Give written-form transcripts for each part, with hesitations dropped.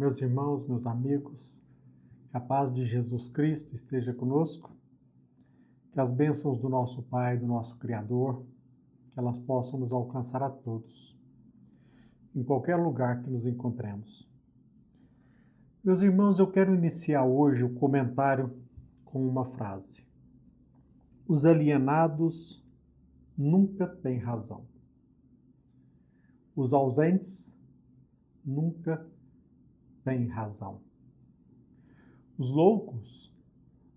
meus irmãos, meus amigos, que a paz de Jesus Cristo esteja conosco, que as bênçãos do nosso Pai, do nosso Criador, que elas possam nos alcançar a todos, em qualquer lugar que nos encontremos. Meus irmãos, eu quero iniciar hoje o comentário com uma frase. Os alienados nunca têm razão. Os ausentes nunca têm razão. Os loucos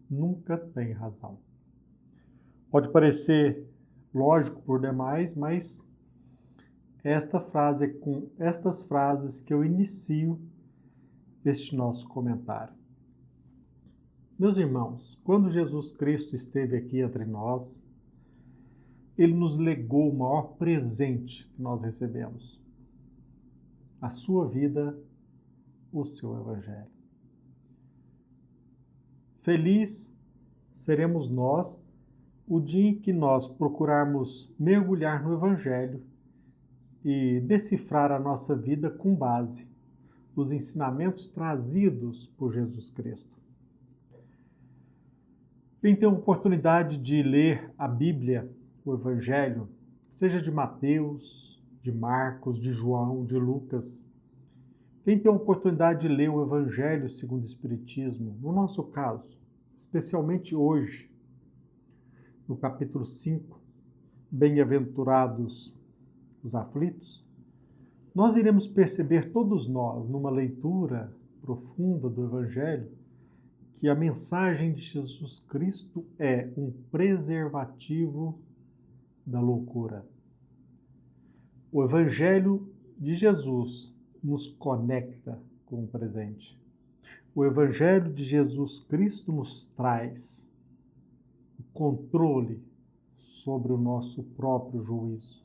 nunca têm razão. Pode parecer lógico por demais, mas esta frase é com estas frases que eu inicio este nosso comentário. Meus irmãos, quando Jesus Cristo esteve aqui entre nós, Ele nos legou o maior presente que nós recebemos: a sua vida, o seu Evangelho. Feliz seremos nós o dia em que nós procurarmos mergulhar no Evangelho e decifrar a nossa vida com base nos ensinamentos trazidos por Jesus Cristo. Quem tem a oportunidade de ler a Bíblia, o Evangelho, seja de Mateus, de Marcos, de João, de Lucas, quem tem a oportunidade de ler o Evangelho segundo o Espiritismo, no nosso caso, especialmente hoje, no capítulo 5, Bem-aventurados os aflitos, nós iremos perceber todos nós, numa leitura profunda do Evangelho, que a mensagem de Jesus Cristo é um preservativo da loucura. O Evangelho de Jesus nos conecta com o presente. O Evangelho de Jesus Cristo nos traz o controle sobre o nosso próprio juízo.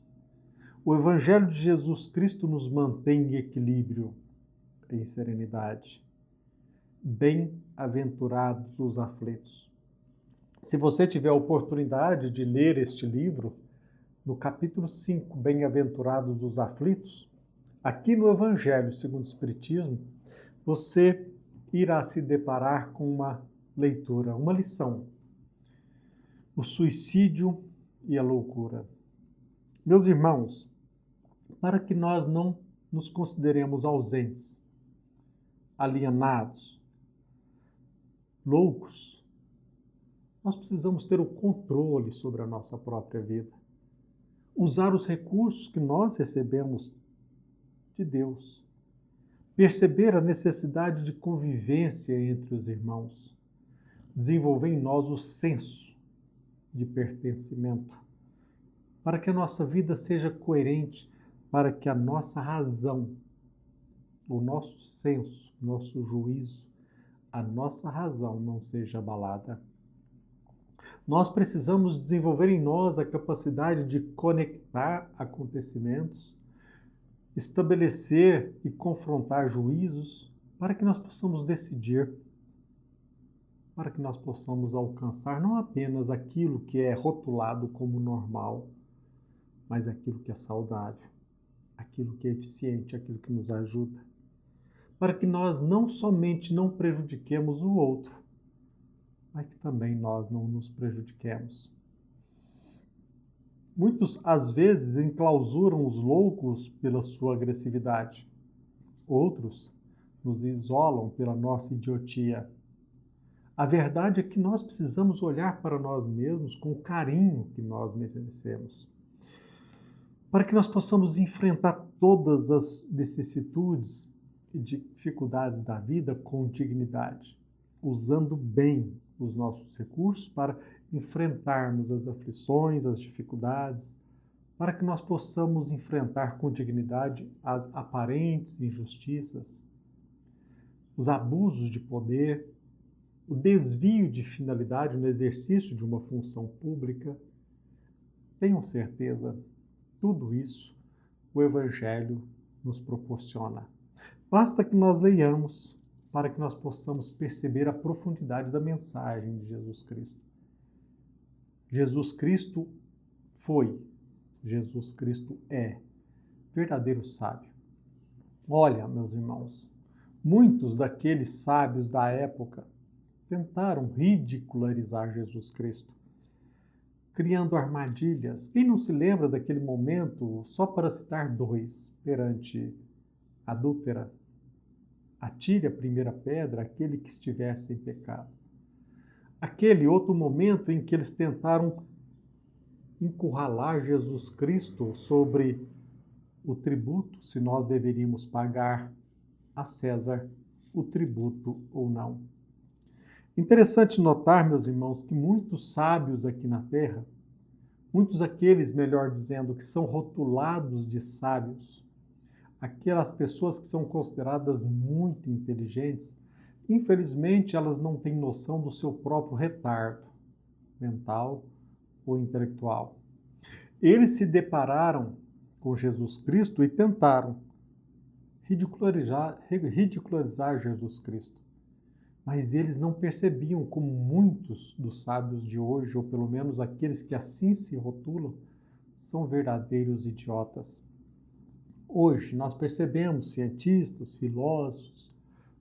O Evangelho de Jesus Cristo nos mantém em equilíbrio, em serenidade. Bem-aventurados os aflitos. Se você tiver a oportunidade de ler este livro, no capítulo 5, Bem-aventurados os aflitos, aqui no Evangelho segundo o Espiritismo, você irá se deparar com uma leitura, uma lição. O suicídio e a loucura. Meus irmãos, para que nós não nos consideremos ausentes, alienados, loucos, nós precisamos ter o controle sobre a nossa própria vida. Usar os recursos que nós recebemos de Deus. Perceber a necessidade de convivência entre os irmãos. Desenvolver em nós o senso de pertencimento. Para que a nossa vida seja coerente, para que a nossa razão, o nosso senso, o nosso juízo, a nossa razão não seja abalada. Nós precisamos desenvolver em nós a capacidade de conectar acontecimentos, estabelecer e confrontar juízos para que nós possamos decidir, para que nós possamos alcançar não apenas aquilo que é rotulado como normal, mas aquilo que é saudável, aquilo que é eficiente, aquilo que nos ajuda, para que nós não somente não prejudiquemos o outro, mas que também nós não nos prejudiquemos. Muitos, às vezes, enclausuram os loucos pela sua agressividade. Outros nos isolam pela nossa idiotia. A verdade é que nós precisamos olhar para nós mesmos com o carinho que nós merecemos, para que nós possamos enfrentar todas as vicissitudes e dificuldades da vida com dignidade, usando bem os nossos recursos para enfrentarmos as aflições, as dificuldades, para que nós possamos enfrentar com dignidade as aparentes injustiças, os abusos de poder, o desvio de finalidade no exercício de uma função pública. Tenham certeza, tudo isso o Evangelho nos proporciona. Basta que nós leiamos para que nós possamos perceber a profundidade da mensagem de Jesus Cristo. Jesus Cristo foi, Jesus Cristo é verdadeiro sábio. Olha, meus irmãos, Muitos daqueles sábios da época tentaram ridicularizar Jesus Cristo, criando armadilhas. Quem não se lembra daquele momento, só para citar dois, perante a adúltera? Atire a primeira pedra aquele que estiver sem pecado. Aquele outro momento em que eles tentaram encurralar Jesus Cristo sobre o tributo, se nós deveríamos pagar a César o tributo ou não. Interessante notar, meus irmãos, que muitos sábios aqui na Terra, muitos aqueles, melhor dizendo, que são rotulados de sábios, aquelas pessoas que são consideradas muito inteligentes, infelizmente elas não têm noção do seu próprio retardo mental ou intelectual. Eles se depararam com Jesus Cristo e tentaram ridicularizar Jesus Cristo. Mas eles não percebiam como muitos dos sábios de hoje, ou pelo menos aqueles que assim se rotulam, são verdadeiros idiotas. Hoje nós percebemos cientistas, filósofos,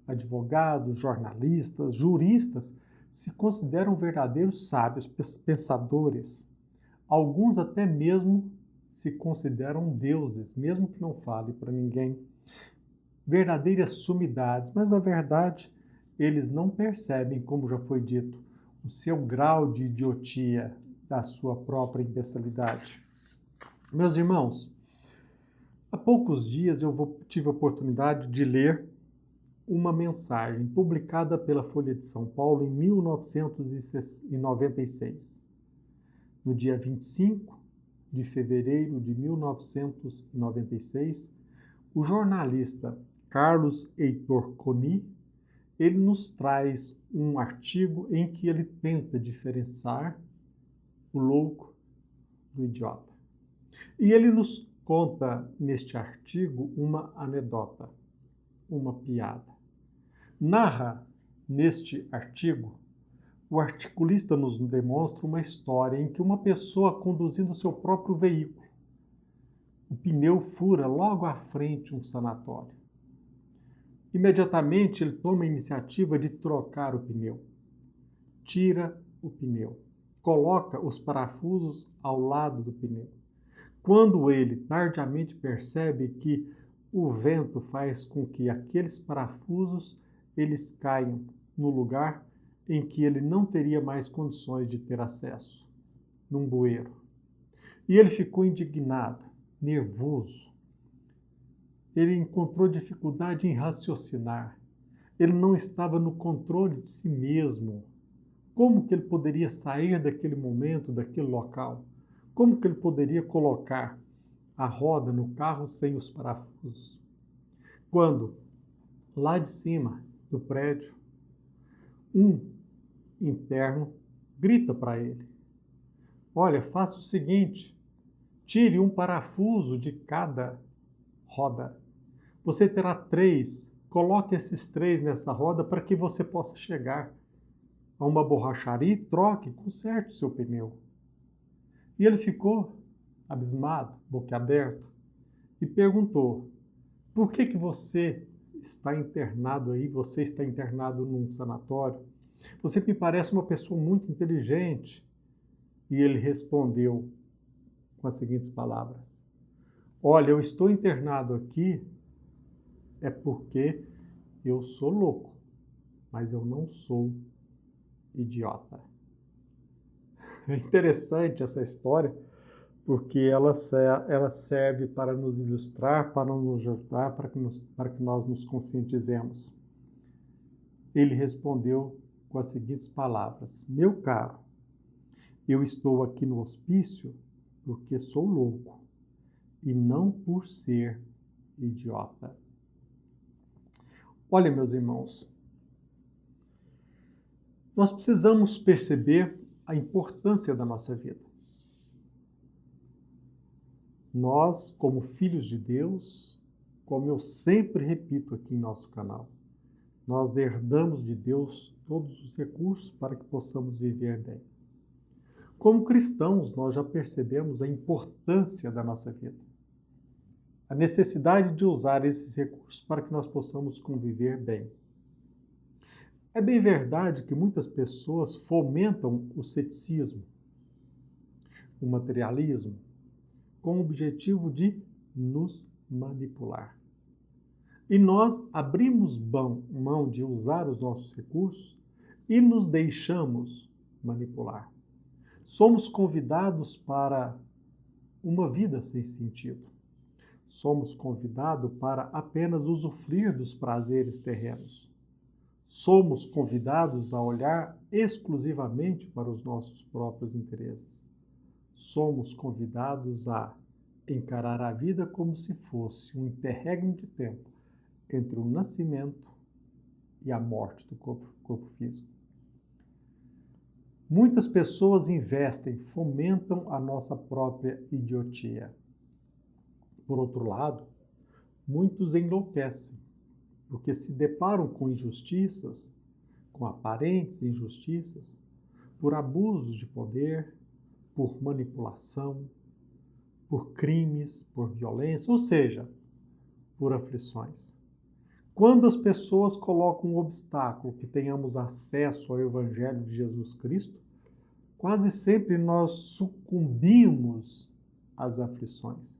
advogados, jornalistas, juristas se consideram verdadeiros sábios, pensadores. Alguns até mesmo se consideram deuses, mesmo que não fale para ninguém. Verdadeiras sumidades, mas na verdade eles não percebem, como já foi dito, o seu grau de idiotia da sua própria imbecilidade. Meus irmãos, há poucos dias eu tive a oportunidade de ler uma mensagem publicada pela Folha de São Paulo em 1996. No dia 25 de fevereiro de 1996, o jornalista Carlos Heitor Coni, ele nos traz um artigo em que ele tenta diferenciar o louco do idiota. E ele nos conta neste artigo uma anedota, uma piada. Narra neste artigo, o articulista nos demonstra uma história em que uma pessoa conduzindo seu próprio veículo, o pneu fura logo à frente um sanatório. Imediatamente ele toma a iniciativa de trocar o pneu. Tira o pneu. Coloca os parafusos ao lado do pneu. Quando ele tardiamente percebe que o vento faz com que aqueles parafusos eles caiam no lugar em que ele não teria mais condições de ter acesso, num bueiro. E ele ficou indignado, nervoso. Ele encontrou dificuldade em raciocinar. Ele não estava no controle de si mesmo. Como que ele poderia sair daquele momento, daquele local? Como que ele poderia colocar a roda no carro sem os parafusos? Quando, lá de cima do prédio, um interno grita para ele: olha, faça o seguinte, tire um parafuso de cada roda. Você terá 3, coloque esses 3 nessa roda para que você possa chegar a uma borracharia e troque, conserte seu pneu. E ele ficou abismado, boquiaberto, e perguntou: por que você está internado aí? Você está internado num sanatório? Você me parece uma pessoa muito inteligente. E ele respondeu com as seguintes palavras: olha, eu estou internado aqui é porque eu sou louco, mas eu não sou idiota. É interessante essa história, porque ela serve para nos ilustrar, para nos ajudar, para que nós nos conscientizemos. Ele respondeu com as seguintes palavras: meu caro, eu estou aqui no hospício porque sou louco e não por ser idiota. Olha, meus irmãos, nós precisamos perceber a importância da nossa vida. Nós, como filhos de Deus, como eu sempre repito aqui em nosso canal, nós herdamos de Deus todos os recursos para que possamos viver bem. Como cristãos, nós já percebemos a importância da nossa vida. a necessidade de usar esses recursos para que nós possamos conviver bem. É bem verdade que muitas pessoas fomentam o ceticismo, o materialismo, com o objetivo de nos manipular. E nós abrimos mão de usar os nossos recursos e nos deixamos manipular. Somos convidados para uma vida sem sentido. Somos convidados para apenas usufruir dos prazeres terrenos. Somos convidados a olhar exclusivamente para os nossos próprios interesses. Somos convidados a encarar a vida como se fosse um interregno de tempo entre o nascimento e a morte do corpo físico. Muitas pessoas investem, fomentam a nossa própria idiotia. Por outro lado, muitos enlouquecem, porque se deparam com injustiças, com aparentes injustiças, por abusos de poder, por manipulação, por crimes, por violência, ou seja, por aflições. Quando as pessoas colocam um obstáculo que tenhamos acesso ao Evangelho de Jesus Cristo, quase sempre nós sucumbimos às aflições.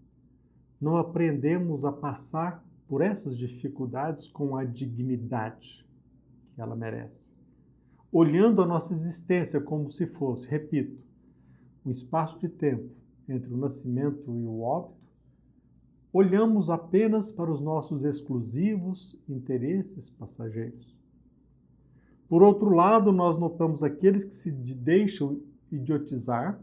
Não aprendemos a passar por essas dificuldades com a dignidade que ela merece. Olhando a nossa existência como se fosse, repito, um espaço de tempo entre o nascimento e o óbito, olhamos apenas para os nossos exclusivos interesses passageiros. Por outro lado, nós notamos aqueles que se deixam idiotizar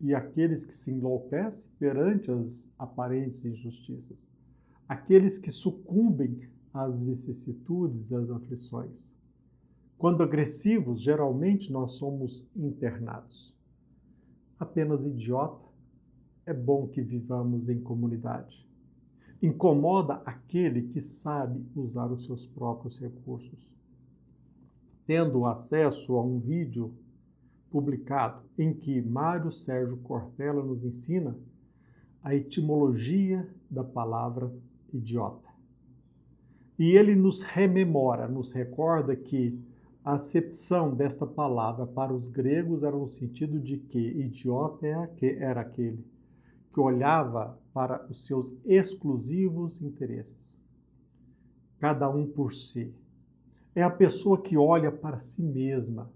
e aqueles que se enlouquecem perante as aparentes injustiças. Aqueles que sucumbem às vicissitudes, às aflições. Quando agressivos, geralmente nós somos internados. Apenas idiota, é bom que vivamos em comunidade. Incomoda aquele que sabe usar os seus próprios recursos. Tendo acesso a um vídeo publicado em que Mário Sérgio Cortella nos ensina a etimologia da palavra idiota. E ele nos rememora, nos recorda que a acepção desta palavra para os gregos era no sentido de que idiota era aquele que olhava para os seus exclusivos interesses, cada um por si. É a pessoa que olha para si mesma,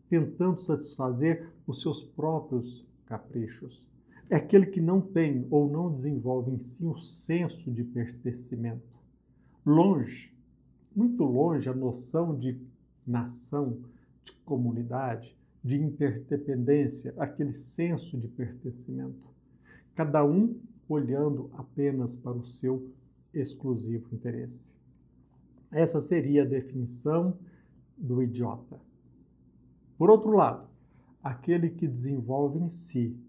tentando satisfazer os seus próprios caprichos. É aquele que não tem ou não desenvolve em si um senso de pertencimento. Longe, muito longe a noção de nação, de comunidade, de interdependência, aquele senso de pertencimento. Cada um olhando apenas para o seu exclusivo interesse. Essa seria a definição do idiota. Por outro lado, aquele que desenvolve em si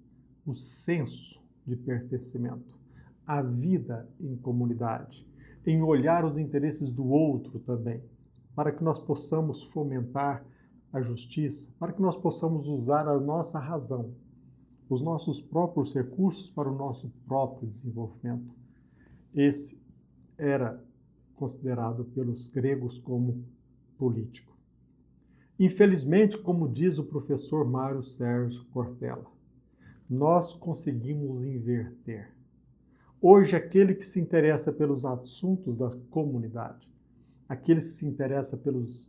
o senso de pertencimento, a vida em comunidade, em olhar os interesses do outro também, para que nós possamos fomentar a justiça, para que nós possamos usar a nossa razão, os nossos próprios recursos para o nosso próprio desenvolvimento. Esse era considerado pelos gregos como político. Infelizmente, como diz o professor Mário Sérgio Cortella, nós conseguimos inverter. Hoje, aquele que se interessa pelos assuntos da comunidade, aquele que se interessa pelos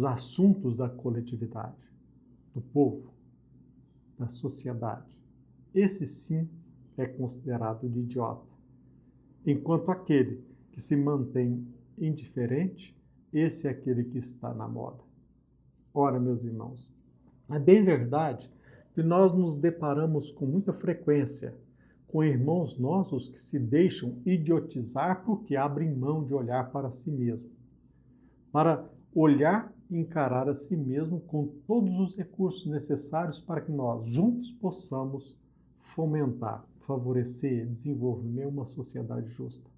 assuntos da coletividade, do povo, da sociedade, esse sim é considerado de idiota. Enquanto aquele que se mantém indiferente, esse é aquele que está na moda. Ora, meus irmãos, é bem verdade que nós nos deparamos com muita frequência com irmãos nossos que se deixam idiotizar porque abrem mão de olhar para si mesmo, para olhar e encarar a si mesmo com todos os recursos necessários para que nós juntos possamos fomentar, favorecer, desenvolver uma sociedade justa.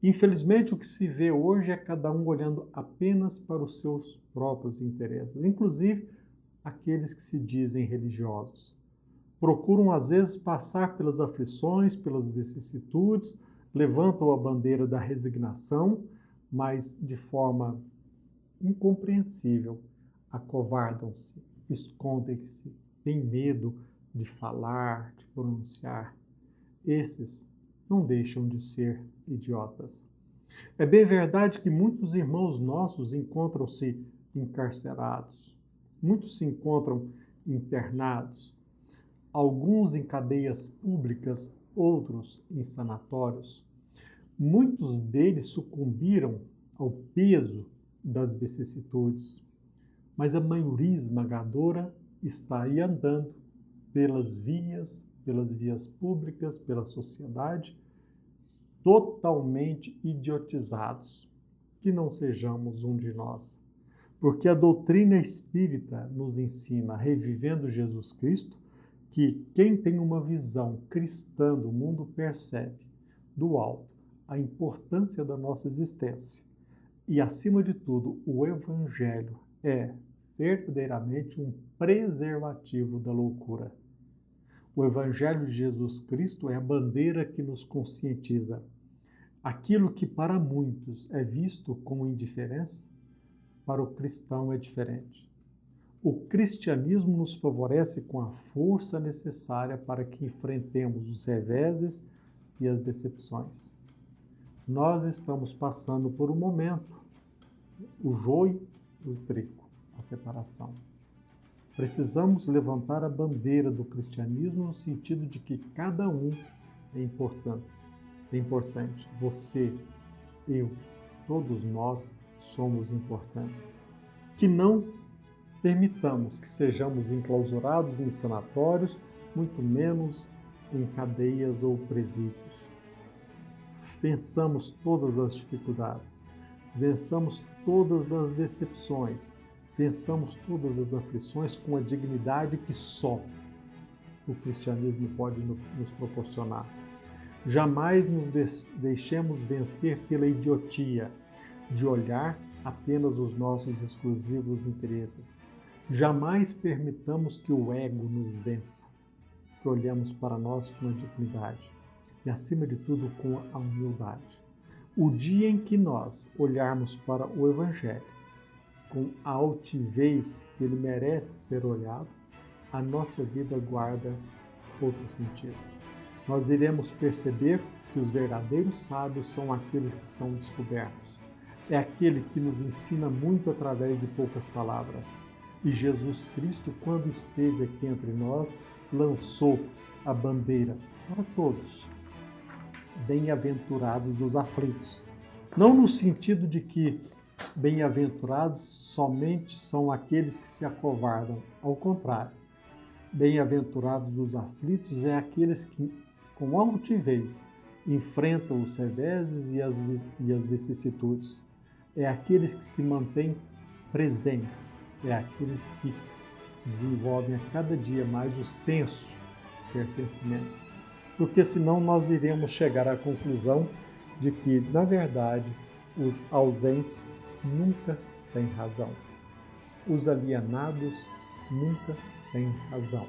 Infelizmente, o que se vê hoje é cada um olhando apenas para os seus próprios interesses, inclusive aqueles que se dizem religiosos. Procuram, às vezes, passar pelas aflições, pelas vicissitudes, levantam a bandeira da resignação, mas de forma incompreensível, acovardam-se, escondem-se, têm medo de falar, de pronunciar. Esses não deixam de ser idiotas. É bem verdade que muitos irmãos nossos encontram-se encarcerados, muitos se encontram internados, alguns em cadeias públicas, outros em sanatórios. Muitos deles sucumbiram ao peso das vicissitudes, mas a maioria esmagadora está aí andando pelas vias públicas, pela sociedade, totalmente idiotizados. Que não sejamos um de nós, porque a doutrina espírita nos ensina, revivendo Jesus Cristo, que quem tem uma visão cristã do mundo percebe, do alto, a importância da nossa existência. E, acima de tudo, o Evangelho é verdadeiramente um preservativo da loucura. O Evangelho de Jesus Cristo é a bandeira que nos conscientiza. Aquilo que para muitos é visto como indiferença, para o cristão é diferente. O cristianismo nos favorece com a força necessária para que enfrentemos os reveses e as decepções. Nós estamos passando por um momento, o joio e o trigo, a separação. Precisamos levantar a bandeira do cristianismo no sentido de que cada um é importante. Você, eu, todos nós somos importantes. Que não permitamos que sejamos enclausurados em sanatórios, muito menos em cadeias ou presídios. Vençamos todas as dificuldades, vençamos todas as decepções, vençamos todas as aflições com a dignidade que só o cristianismo pode nos proporcionar. Jamais nos deixemos vencer pela idiotia de olhar apenas os nossos exclusivos interesses. Jamais permitamos que o ego nos vença, que olhemos para nós com a dignidade e, acima de tudo, com a humildade. O dia em que nós olharmos para o Evangelho com a altivez que ele merece ser olhado, a nossa vida guarda outro sentido. Nós iremos perceber que os verdadeiros sábios são aqueles que são descobertos. É aquele que nos ensina muito através de poucas palavras. E Jesus Cristo, quando esteve aqui entre nós, lançou a bandeira para todos. Bem-aventurados os aflitos. Não no sentido de que bem-aventurados somente são aqueles que se acovardam. Ao contrário, bem-aventurados os aflitos é aqueles que, com altivez, enfrentam os reveses e as vicissitudes. É aqueles que se mantêm presentes. É aqueles que desenvolvem a cada dia mais o senso de pertencimento. Porque senão nós iremos chegar à conclusão de que, na verdade, os ausentes nunca têm razão. Os alienados nunca têm razão.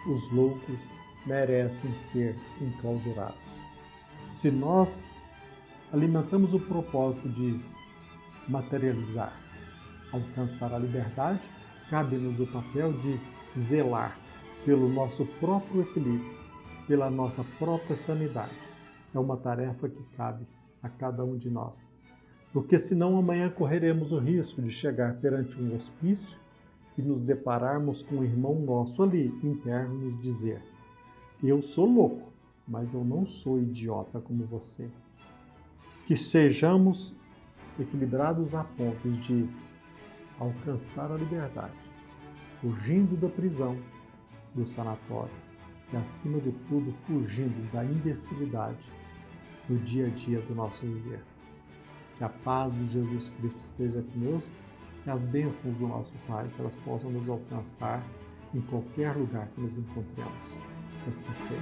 Os loucos merecem ser enclausurados. Se nós alimentamos o propósito de materializar, alcançar a liberdade, cabe-nos o papel de zelar pelo nosso próprio equilíbrio, pela nossa própria sanidade. É uma tarefa que cabe a cada um de nós. Porque senão amanhã correremos o risco de chegar perante um hospício e nos depararmos com um irmão nosso ali, interno, nos dizer: eu sou louco, mas eu não sou idiota como você. Que sejamos equilibrados a pontos de alcançar a liberdade, fugindo da prisão, do sanatório e, acima de tudo, fugindo da imbecilidade do dia a dia do nosso viver. Que a paz de Jesus Cristo esteja conosco e as bênçãos do nosso Pai, que elas possam nos alcançar em qualquer lugar que nos encontremos. Que assim seja.